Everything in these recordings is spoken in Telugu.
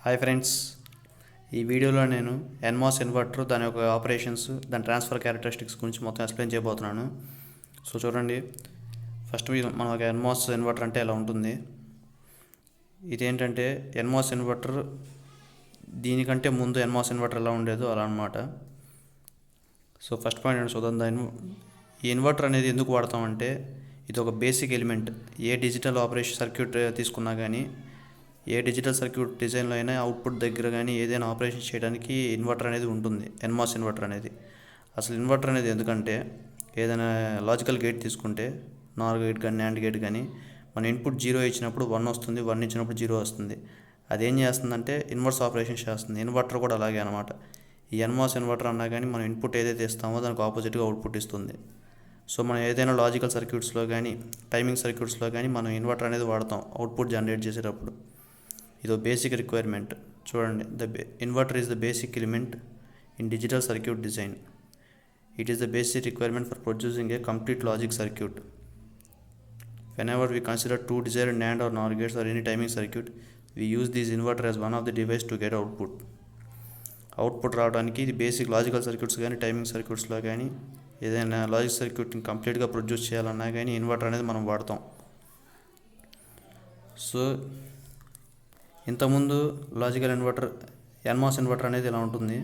హాయ్ ఫ్రెండ్స్, ఈ వీడియోలో నేను ఎన్మాస్ ఇన్వర్టర్ దాని యొక్క ఆపరేషన్స్, దాని ట్రాన్స్ఫర్ క్యారెక్టరిస్టిక్స్ గురించి మొత్తం ఎక్స్ప్లెయిన్ చేయబోతున్నాను. సో చూడండి, ఫస్ట్ మన ఒక ఎన్మాస్ ఇన్వర్టర్ అంటే ఎలా ఉంటుంది. ఇదేంటంటే ఎన్మాస్ ఇన్వర్టర్ దీనికంటే ముందు ఎన్మాస్ ఇన్వర్టర్ ఎలా ఉండేదో అలా అనమాట. సో ఫస్ట్ పాయింట్ ఏంటి చూద్దాం. ఈ ఇన్వర్టర్ అనేది ఎందుకు వాడతామంటే ఇది ఒక బేసిక్ ఎలిమెంట్. ఏ డిజిటల్ ఆపరేషన్ సర్క్యూట్ తీసుకున్నా కానీ, ఏ డిజిటల్ సర్క్యూట్ డిజైన్లో అయినా అవుట్పుట్ దగ్గర కానీ ఏదైనా ఆపరేషన్ చేయడానికి ఇన్వర్టర్ అనేది ఉంటుంది, ఎన్మాస్ ఇన్వర్టర్ అనేది. అసలు ఇన్వర్టర్ అనేది ఎందుకంటే, ఏదైనా లాజికల్ గేట్ తీసుకుంటే, నార్ గేట్ కానీ న్యాండ్ గేట్ కానీ, మన ఇన్పుట్ 0 ఇచ్చినప్పుడు 1 వస్తుంది, 1 ఇచ్చినప్పుడు 0 వస్తుంది. అదేం చేస్తుందంటే ఇన్వర్స్ ఆపరేషన్ చేస్తుంది. ఇన్వర్టర్ కూడా అలాగే అనమాట. ఈ ఎన్మాస్ ఇన్వర్టర్ అన్నా కానీ మనం ఇన్పుట్ ఏదైతే ఇస్తామో దానికి ఆపోజిట్గా అవుట్పుట్ ఇస్తుంది. సో మనం ఏదైనా లాజికల్ సర్క్యూట్స్లో కానీ టైమింగ్ సర్క్యూట్స్లో కానీ మనం ఇన్వర్టర్ అనేది వాడతాం అవుట్పుట్ జనరేట్ చేసేటప్పుడు. ఇది బేసిక్ రిక్వైర్మెంట్. చూడండి, inverter is the basic element in digital circuit design. It is the basic requirement for producing A complete logic circuit. Whenever we consider two desired NAND or NOR gates or any timing circuit, we use this inverter as one of the device to get output. Output రావడానికి ఇది బేసిక్ లాజికల్ సర్క్యూట్స్ కానీ టైమింగ్ సర్క్యూట్స్లో కానీ ఏదైనా లాజిక్ సర్క్యూట్ని కంప్లీట్గా ప్రొడ్యూస్ చేయాలన్నా కానీ ఇన్వర్టర్ అనేది మనం వాడతాం. సో ఇంతకుముందు లాజికల్ ఇన్వర్టర్, ఎన్మాస్ ఇన్వర్టర్ అనేది ఇలా ఉంటుంది.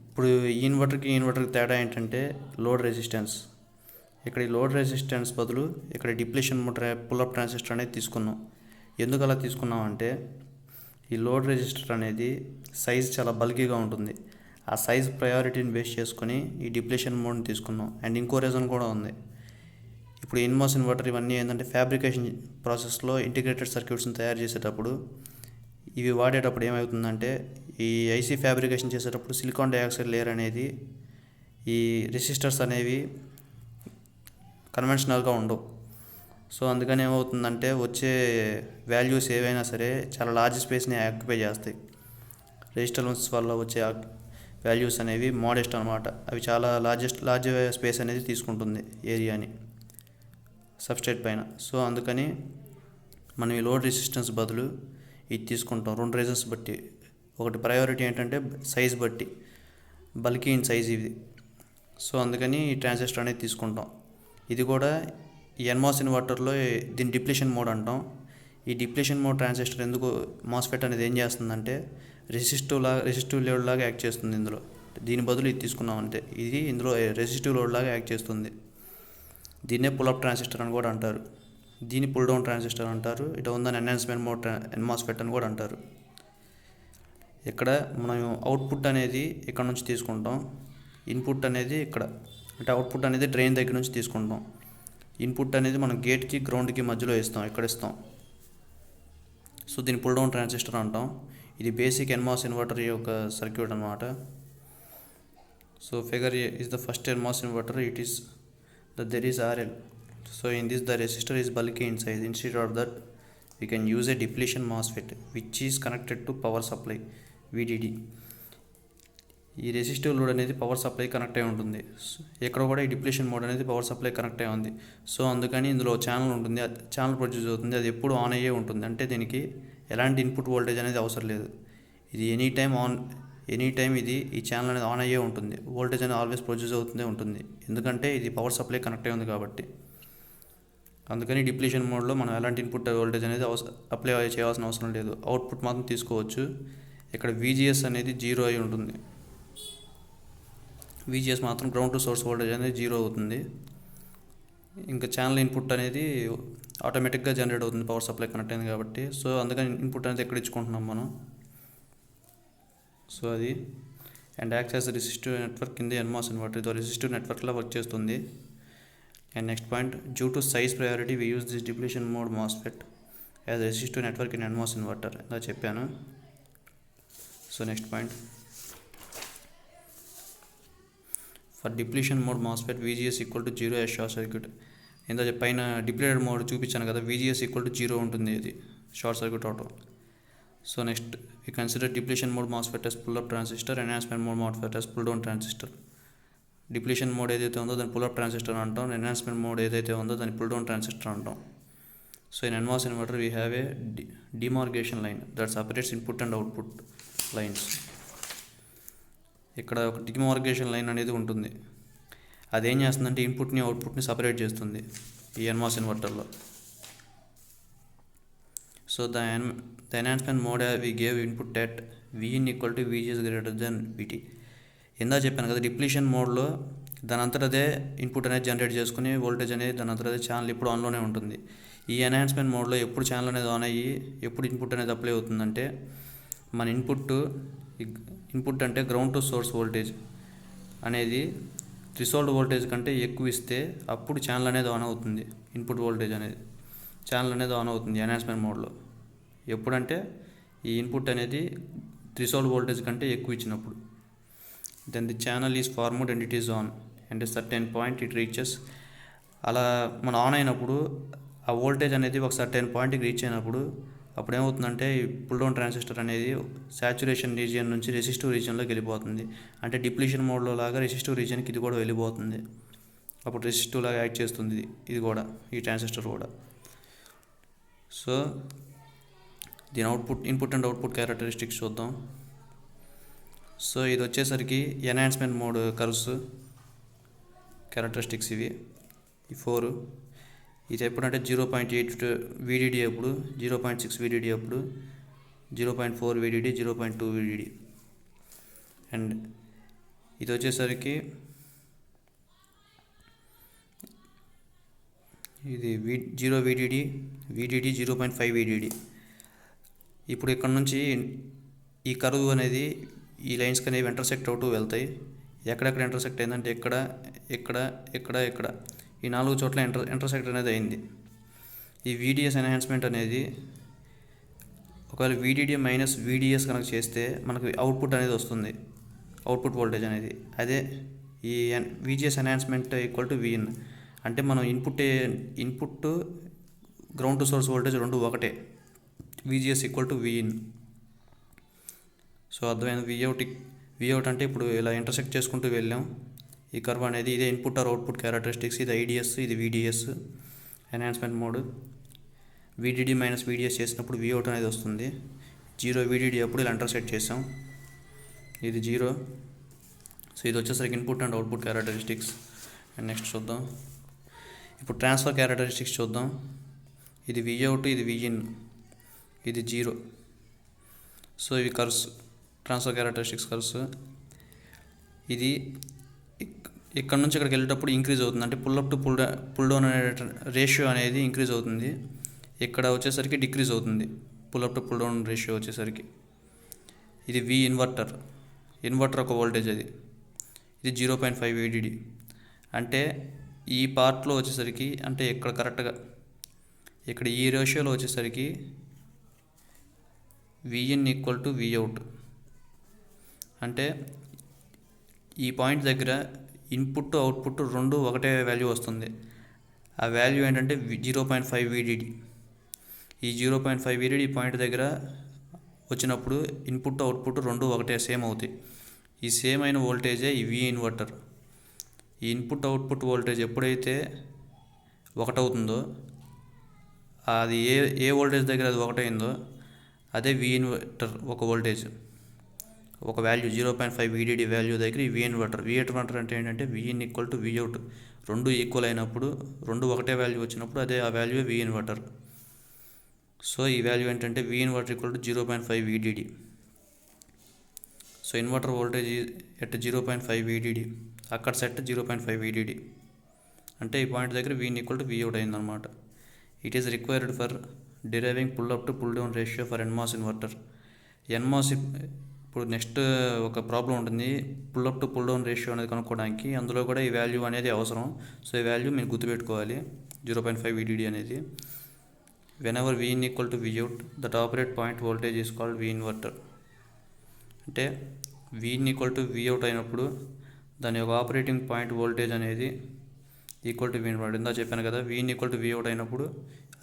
ఇప్పుడు ఈ ఇన్వర్టర్కి తేడా ఏంటంటే లోడ్ రెసిస్టెన్స్. ఇక్కడ ఈ లోడ్ రెసిస్టెన్స్ బదులు ఇక్కడ డిప్లేషన్ పుల్అప్ ట్రాన్సిస్టర్ అనేది తీసుకున్నాం. ఎందుకు అలా తీసుకున్నాం అంటే, ఈ లోడ్ రెసిస్టర్ అనేది సైజ్ చాలా బల్కీగా ఉంటుంది. ఆ సైజ్ ప్రయారిటీని బేస్ చేసుకొని ఈ డిప్లేషన్ మోడ్ని తీసుకున్నాం. అండ్ ఇంకో రీజన్ కూడా ఉంది. ఇప్పుడు ఎన్మాస్ ఇన్వర్టర్ ఇవన్నీ ఏంటంటే ఫ్యాబ్రికేషన్ ప్రాసెస్లో ఇంటిగ్రేటెడ్ సర్క్యూట్స్ని తయారు చేసేటప్పుడు ఇవి వాడేటప్పుడు ఏమవుతుందంటే, ఈ ఐసీ ఫ్యాబ్రికేషన్ చేసేటప్పుడు సిలికాన్ డయాక్సైడ్ లేయర్ అనేది ఈ రెసిస్టర్స్ అనేవి కన్వెన్షనల్గా ఉండవు. సో అందుకని ఏమవుతుందంటే వచ్చే వాల్యూస్ ఏవైనా సరే చాలా లార్జ్ స్పేస్ని ఆక్యుపై చేస్తాయి. రెసిస్టెన్స్ వల్ల వచ్చే వాల్యూస్ అనేవి మోడెస్ట్ అనమాట. అవి చాలా లార్జ్ స్పేస్ అనేది తీసుకుంటుంది ఏరియాని సబ్స్ట్రేట్ పైన. సో అందుకని మనం ఈ లోడ్ రెసిస్టెన్స్ బదులు ఇది తీసుకుంటాం. రెండు రీజన్స్ బట్టి. ఒకటి ప్రయారిటీ ఏంటంటే సైజ్ బట్టి, బల్కీ ఇన్ సైజ్ ఇది. సో అందుకని ఈ ట్రాన్సిస్టర్ అనేది తీసుకుంటాం. ఇది కూడా ఈ ఎన్మాస్ ఇన్వర్టర్లో దీన్ని డిప్లేషన్ మోడ్ అంటాం. ఈ డిప్లేషన్ మోడ్ ట్రాన్సిస్టర్ ఎందుకు మాస్ఫెట్ అనేది ఏం చేస్తుందంటే రెసిస్టివ్ లోడ్ లాగా యాక్ట్ చేస్తుంది ఇందులో. దీని బదులు ఇది తీసుకున్నాం అంతే. ఇది ఇందులో రెసిస్టివ్ లోడ్ లాగా యాక్ట్ చేస్తుంది. దీన్నే పుల్అప్ ట్రాన్సిస్టర్ అని కూడా అంటారు. దీన్ని పుల్ డౌన్ ట్రాన్సిస్టర్ అంటారు. ఇటు ఉందని ఎన్హాన్స్మెంట్ మోడ్ ఎన్మాస్ఫెట్ అని కూడా అంటారు. ఇక్కడ మనం అవుట్పుట్ అనేది ఇక్కడ నుంచి తీసుకుంటాం, ఇన్పుట్ అనేది ఇక్కడ, అంటే అవుట్పుట్ అనేది డ్రైన్ దగ్గర నుంచి తీసుకుంటాం. ఇన్పుట్ అనేది మనం గేట్కి గ్రౌండ్కి మధ్యలో ఇస్తాం, ఇక్కడ ఇస్తాం. సో దీన్ని పుల్ డౌన్ ట్రాన్సిస్టర్ అంటాం. ఇది బేసిక్ ఎన్మాస్ ఇన్వర్టర్ యొక్క సర్క్యూట్ అనమాట. So figure is the first NMOS inverter. It is that there is RL. So in this the resistor is bulky in size. Instead of that we can use a depletion MOSFET which is connected to power supply VDD. ఈ రెసిస్టివ్ లోడ్ అనేది పవర్ సప్లై కనెక్ట్ అయి ఉంటుంది. ఇక్కడ కూడా ఈ డిప్లేషన్ మోడ్ అనేది పవర్ సప్లై కనెక్ట్ అయి ఉంది. సో అందుకని ఇందులో ఛానల్ ఉంటుంది, ఛానల్ ప్రొడ్యూస్ అవుతుంది. అది ఎప్పుడు ఆన్ అయ్యే ఉంటుంది. అంటే దీనికి ఎలాంటి ఇన్పుట్ వోల్టేజ్ అనేది అవసరం లేదు. ఇది ఎనీ టైం ఇది ఈ ఛానల్ అనేది ఆన్ అయ్యే ఉంటుంది. వోల్టేజ్ అనేది ఆల్వేస్ ప్రొడ్యూస్ అవుతూనే ఉంటుంది. ఎందుకంటే ఇది పవర్ సప్లై కనెక్ట్ అయి ఉంది కాబట్టి. అందుకని డిప్లేషన్ మోడ్లో మనం ఎలాంటి ఇన్పుట్ వోల్టేజ్ అనేది అప్లై చేయాల్సిన అవసరం లేదు. అవుట్పుట్ మాత్రం తీసుకోవచ్చు. ఇక్కడ VGS అనేది 0 అయి ఉంటుంది. VGS మాత్రం గ్రౌండ్ టు సోర్స్ వోల్టేజ్ అనేది 0 అవుతుంది. ఇంకా ఛానల్ ఇన్పుట్ అనేది ఆటోమేటిక్గా జనరేట్ అవుతుంది పవర్ సప్లై కనెక్ట్ అయింది కాబట్టి. సో అందుకని ఇన్పుట్ అనేది ఎక్కడ ఇచ్చుకుంటున్నాం మనం. సో అది and acts as resistive network కింద ఎన్మాస్ ఇన్వర్టర్. ఇది రెసిస్టివ్ నెట్వర్క్లా వర్క్ చేస్తుంది. And next point, due to size priority we use this depletion mode MOSFET as resistive network in NMOS inverter. ఇలా చెప్పాను. So next point, for depletion mode MOSFET VGS equal to 0 as short circuit. ఇంత పైన డిప్లేటెడ్ మోడ్ చూపించాను కదా, VGS ఈక్వల్ టు 0 ఉంటుంది. ఇది షార్ట్ సర్క్యూట్ అవటం. So next we consider depletion mode MOSFET as pull-up transistor, enhancement mode MOSFET as pull-down transistor. Depletion mode ఏదైతే ఉందో దాన్ని పుల్ అప్ ట్రాన్సిస్టర్ అంటాం. ఎన్హాన్స్మెంట్ మోడ్ ఏదైతే ఉందో దాన్ని పుల్ డౌన్ ట్రాన్సిస్టర్ అంటాం. So in NMOS inverter we have a demarcation line that separates input and output lines. ఇక్కడ ఒక డిమార్గేషన్ లైన్ అనేది ఉంటుంది. అదేం చేస్తుందంటే ఇన్పుట్ని అవుట్పుట్ని సపరేట్ చేస్తుంది ఈ NMOS ఇన్వర్టర్లో. So the enhancement mode we gave input at Vin equal to VGS greater than VT. ఇందా చెప్పాను కదా, డిప్లీషన్ మోడ్లో దాని అంతటా అదే ఇన్పుట్ అనేది జనరేట్ చేసుకుని వోల్టేజ్ అనేది దాని అంతటా అదే ఛానల్ ఇప్పుడు ఆన్లోనే ఉంటుంది. ఈ ఎన్హాన్స్మెంట్ మోడ్లో ఎప్పుడు ఛానల్ అనేది ఆన్ అయ్యి ఎప్పుడు ఇన్పుట్ అనేది అప్లై అవుతుందంటే మన ఇన్పుట్ అంటే గ్రౌండ్ టు సోర్స్ వోల్టేజ్ అనేది థ్రెషోల్డ్ వోల్టేజ్ కంటే ఎక్కువ ఇస్తే అప్పుడు ఛానల్ అనేది ఆన్ అవుతుంది. ఇన్పుట్ వోల్టేజ్ అనేది ఛానల్ అనేది ఆన్ అవుతుంది ఎన్హాన్స్మెంట్ మోడ్లో. ఎప్పుడంటే ఈ ఇన్పుట్ అనేది థ్రెషోల్డ్ వోల్టేజ్ కంటే ఎక్కువ ఇచ్చినప్పుడు. Then the channel is formed and it is on and certain point it reaches. అలా మనం ఆన్ అయినప్పుడు ఆ వోల్టేజ్ అనేది ఒక సర్టెన్ పాయింట్కి రీచ్ అయినప్పుడు అప్పుడు ఏమవుతుందంటే ఈ పుల్ డౌన్ ట్రాన్సిస్టర్ అనేది సాచురేషన్ రీజియన్ నుంచి రెసిస్టివ్ రీజియన్లోకి వెళ్ళిపోతుంది. అంటే డిప్లీషన్ మోడ్లో లాగా రెసిస్టివ్ రీజియన్కి ఇది కూడా వెళ్ళిపోతుంది. అప్పుడు రెసిస్టివ్ లాగా యాక్ట్ చేస్తుంది ఇది కూడా, ఈ ట్రాన్సిస్టర్ కూడా. సో దీని ఇన్పుట్ అండ్ అవుట్పుట్ క్యారెక్టరిస్టిక్స్ చూద్దాం. సో ఇది వచ్చేసరికి ఎన్హాన్స్మెంట్ మోడ్ కర్వ్స్ క్యారెక్టరిస్టిక్స్ ఇవి ఈ 4. ఇది ఎప్పుడంటే 0.8 VDD అప్పుడు, 0.6 VDD అప్పుడు, 0.4 VDD, 0.2 VDD. అండ్ ఇది వచ్చేసరికి ఇది 0 VDD, 0.5 VDD. ఇప్పుడు ఇక్కడ నుంచి ఈ కర్వ్ అనేది ఈ లైన్స్కి అనేవి ఇంటర్సెక్ట్ అవుతూ వెళ్తాయి. ఎక్కడెక్కడ ఇంటర్సెక్ట్ అయిందంటే ఇక్కడ ఇక్కడ ఇక్కడ ఇక్కడ ఈ 4 చోట్ల ఇంటర్సెక్ట్ అనేది అయింది. ఈ VDS ఎన్హాన్స్మెంట్ అనేది ఒకవేళ VDD మైనస్ VDS కనుక చేస్తే మనకు అవుట్పుట్ అనేది వస్తుంది, అవుట్పుట్ వోల్టేజ్ అనేది. అదే ఈ VGS enhancement equal to Vin. అంటే మనం input ground to source voltage రెండు ఒకటే. VGS equal to Vin. So అర్థమైంది. Vout అంటే ఇప్పుడు ఇలా ఇంటర్సెక్ట్ చేసుకుంటూ వెళ్ళాం. ఈ కర్వ్ అనేది ఇదే ఇన్పుట్ ఆర్ అవుట్పుట్ క్యారెక్టరిస్టిక్స్. ఇది IDS, ఇది VDS enhancement mode. VDD minus VDS చేసినప్పుడు Vout అనేది వస్తుంది. 0 VDD అప్పుడు ఇలా ఇంటర్సెక్ట్ చేసాం, ఇది 0. సో ఇది వచ్చేసరికి input and output characteristics. And next చూద్దాం, ఇప్పుడు ట్రాన్స్ఫర్ క్యారెక్టరిస్టిక్స్ చూద్దాం. ఇది Vout, ఇది Vin, ఇది 0. సో ఇవి కర్వ్స్, ట్రాన్స్ఫర్ క్యారెక్టరిస్టిక్స్ కర్వ్స్. ఇది ఇక్కడ నుంచి ఇక్కడికి వెళ్ళేటప్పుడు ఇంక్రీజ్ అవుతుంది. అంటే pull up to pull down అనే రేషియో అనేది ఇంక్రీజ్ అవుతుంది. ఇక్కడ వచ్చేసరికి డిక్రీజ్ అవుతుంది pull up to pull down ratio వచ్చేసరికి. ఇది V ఇన్వర్టర్ ఒక వోల్టేజ్ అది. ఇది 0.5 VDD. అంటే ఈ పార్ట్లో వచ్చేసరికి అంటే ఇక్కడ కరెక్ట్గా ఇక్కడ ఈ రేషియోలో వచ్చేసరికి Vin ఈక్వల్ టు Vout. అంటే ఈ పాయింట్ దగ్గర ఇన్పుట్ అవుట్పుట్ రెండు ఒకటే వాల్యూ వస్తుంది. ఆ వాల్యూ ఏంటంటే 0.5 VDD. ఈ 0.5 VDD పాయింట్ దగ్గర వచ్చినప్పుడు ఇన్పుట్ అవుట్పుట్ రెండు ఒకటే సేమ్ అవుతాయి. ఈ సేమ్ అయిన వోల్టేజే ఈ V ఇన్వర్టర్. ఈ ఇన్పుట్ అవుట్పుట్ వోల్టేజ్ ఎప్పుడైతే ఒకటవుతుందో, అది ఏ వోల్టేజ్ దగ్గర అది ఒకటైందో అదే V ఇన్వర్టర్ ఒక వోల్టేజ్, ఒక వాల్యూ 0.5 VDD వాల్యూ దగ్గర ఈ V ఇన్వర్టర్ అంటే ఏంటంటే Vin ఈక్వల్ టు Vout. రెండు ఈక్వల్ అయినప్పుడు, రెండు ఒకటే వాల్యూ వచ్చినప్పుడు అదే ఆ వాల్యూ V ఇన్వర్టర్. సో ఈ వాల్యూ ఏంటంటే V inverter equal to 0.5 VDD. So inverter voltage at 0.5 VDD, అక్కడ సెట్ 0.5 VDD. అంటే ఈ పాయింట్ దగ్గర Vin ఈక్వల్ టు Vout అయిందనమాట. It is required for deriving pull up to pull down ratio for NMOS inverter. NMOS ఇప్పుడు నెక్స్ట్ ఒక ప్రాబ్లం ఉంటుంది, pull up to pull down ratio అనేది కనుక్కోవడానికి. అందులో కూడా ఈ వాల్యూ అనేది అవసరం. సో ఈ వాల్యూ మీరు గుర్తుపెట్టుకోవాలి, 0.5 VDD అనేది. Whenever Vin equal to Vout, that operate point voltage is called V inverter. అంటే Vin ఈక్వల్ టు Vout అయినప్పుడు దాని యొక్క ఆపరేటింగ్ పాయింట్ వోల్టేజ్ అనేది ఈక్వల్ టు V ఇన్వర్టర్. ఇందా చెప్పాను కదా, Vin ఈక్వల్ టు Vout అయినప్పుడు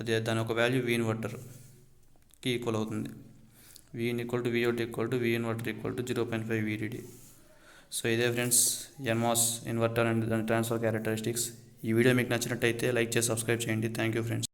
అదే దాని ఒక వాల్యూ V ఇన్వర్టర్కి ఈక్వల్ అవుతుంది. Vin equal to Vout equal to V inverter equal to 0.5 VDD. So ఇదే ఫ్రెండ్స్ NMOS ఇన్వర్టర్ అండ్ దాని ట్రాన్స్ఫర్ క్యారెక్టరిస్టిక్స్. ఈ వీడియో మీకు నచ్చినట్టయితే లైక్ చేసి సబ్స్క్రైబ్ చేయండి. Thank you friends.